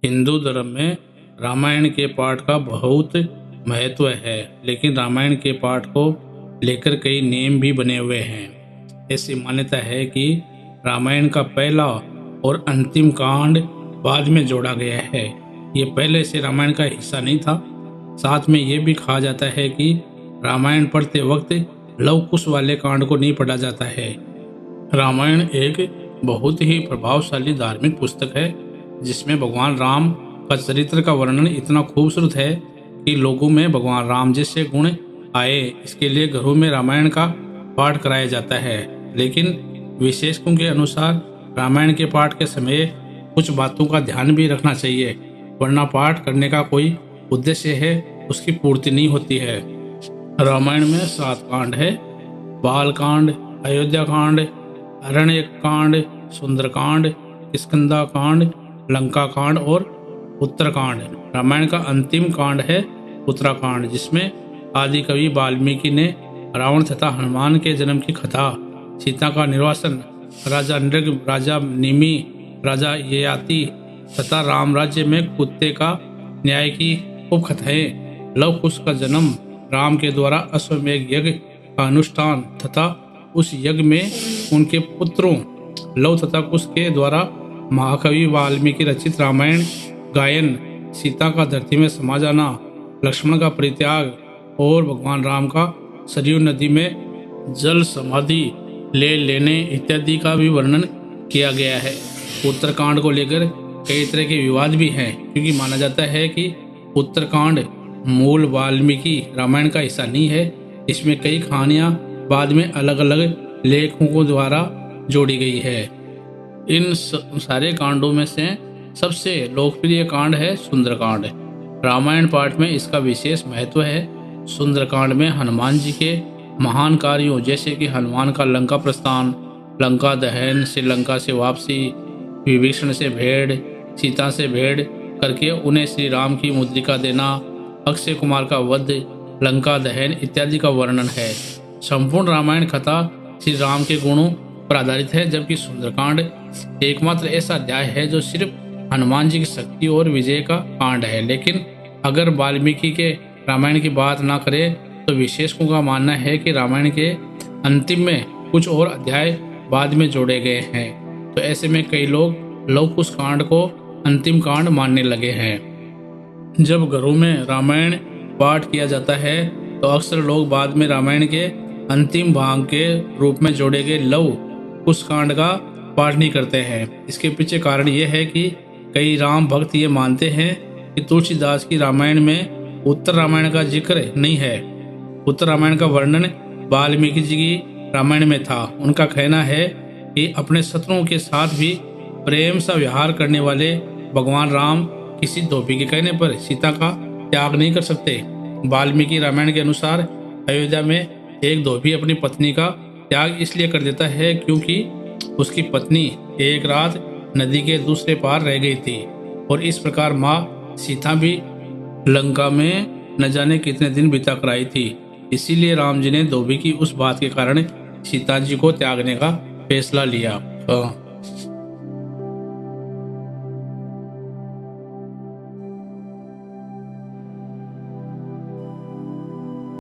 हिंदू धर्म में रामायण के पाठ का बहुत महत्व है, लेकिन रामायण के पाठ को लेकर कई नियम भी बने हुए हैं। ऐसी मान्यता है कि रामायण का पहला और अंतिम कांड बाद में जोड़ा गया है। ये पहले से रामायण का हिस्सा नहीं था। साथ में ये भी कहा जाता है कि रामायण पढ़ते वक्त लव कुश वाले कांड को नहीं पढ़ा जाता है। रामायण एक बहुत ही प्रभावशाली धार्मिक पुस्तक है, जिसमें भगवान राम का चरित्र का वर्णन इतना खूबसूरत है कि लोगों में भगवान राम जैसे गुण आए, इसके लिए घरों में रामायण का पाठ कराया जाता है। लेकिन विशेषज्ञों के अनुसार रामायण के पाठ के समय कुछ बातों का ध्यान भी रखना चाहिए, वरना पाठ करने का कोई उद्देश्य है उसकी पूर्ति नहीं होती है। रामायण में 7 कांड है: बाल कांड, अयोध्या कांड, अरण्य कांड, सुंदरकांड, किष्किंधा कांड, लंका कांड और उत्तरकांड। रामायण का अंतिम कांड है उत्तराकांड, जिसमें आदि कवि वाल्मीकि ने रावण तथा हनुमान के जन्म की कथा, सीता का निर्वासन, राजा नृग, राजा निमि, राजा ययाति तथा राम राज्य में कुत्ते का न्याय की उपकथाएं, लव कुश का जन्म, राम के द्वारा अश्वमेध यज्ञ का अनुष्ठान तथा उस यज्ञ में उनके पुत्रों लव तथा कुश के द्वारा महाकवि वाल्मीकि रचित रामायण गायन, सीता का धरती में समा जाना, लक्ष्मण का परित्याग और भगवान राम का सरयू नदी में जल समाधि ले लेने इत्यादि का भी वर्णन किया गया है। उत्तरकांड को लेकर कई तरह के विवाद भी हैं, क्योंकि माना जाता है कि उत्तरकांड मूल वाल्मीकि रामायण का हिस्सा नहीं है। इसमें कई कहानियां बाद में अलग अलग लेखकों द्वारा जोड़ी गई है। इन सारे कांडों में से सबसे लोकप्रिय कांड है सुंदरकांड। रामायण पाठ में इसका विशेष महत्व है। सुंदरकांड में हनुमान जी के महान कार्यों, जैसे कि हनुमान का लंका प्रस्थान, लंका दहन, श्रीलंका से वापसी, विभीषण से भेड़, सीता से भेड़ करके उन्हें श्री राम की मुद्रिका देना, अक्षय कुमार का वध, लंका दहन इत्यादि का वर्णन है। संपूर्ण रामायण कथा श्री राम के गुणों पर आधारित है, जबकि सुंदरकांड एकमात्र ऐसा अध्याय है जो सिर्फ हनुमान जी की शक्ति और विजय का कांड है। लेकिन अगर वाल्मीकि के रामायण की बात ना करें तो विशेषज्ञों का मानना है कि रामायण के अंतिम में कुछ और अध्याय बाद में जोड़े गए हैं। तो ऐसे में कई लोग लव कुश कांड को अंतिम कांड मानने लगे हैं। जब घरों में रामायण पाठ किया जाता है तो अक्सर लोग बाद में रामायण के अंतिम भाग के रूप में जोड़े गए लव कुश कांड का पाठ नहीं करते हैं। इसके पीछे कारण ये है कि कई राम भक्त ये मानते हैं कि तुलसीदास की रामायण में उत्तर रामायण का जिक्र नहीं है। उत्तर रामायण का वर्णन वाल्मीकि जी की रामायण में था। उनका कहना है कि अपने शत्रुओं के साथ भी प्रेम सा व्यवहार करने वाले भगवान राम किसी धोबी के कहने पर सीता का त्याग नहीं कर सकते। वाल्मीकि रामायण के अनुसार अयोध्या में एक धोबी अपनी पत्नी का त्याग इसलिए कर देता है क्योंकि उसकी पत्नी एक रात नदी के दूसरे पार रह गई थी, और इस प्रकार माँ सीता भी लंका में न जाने कितने दिन बिता कर आई थी। इसीलिए राम जी ने धोबी की उस बात के कारण सीता जी को त्यागने का फैसला लिया।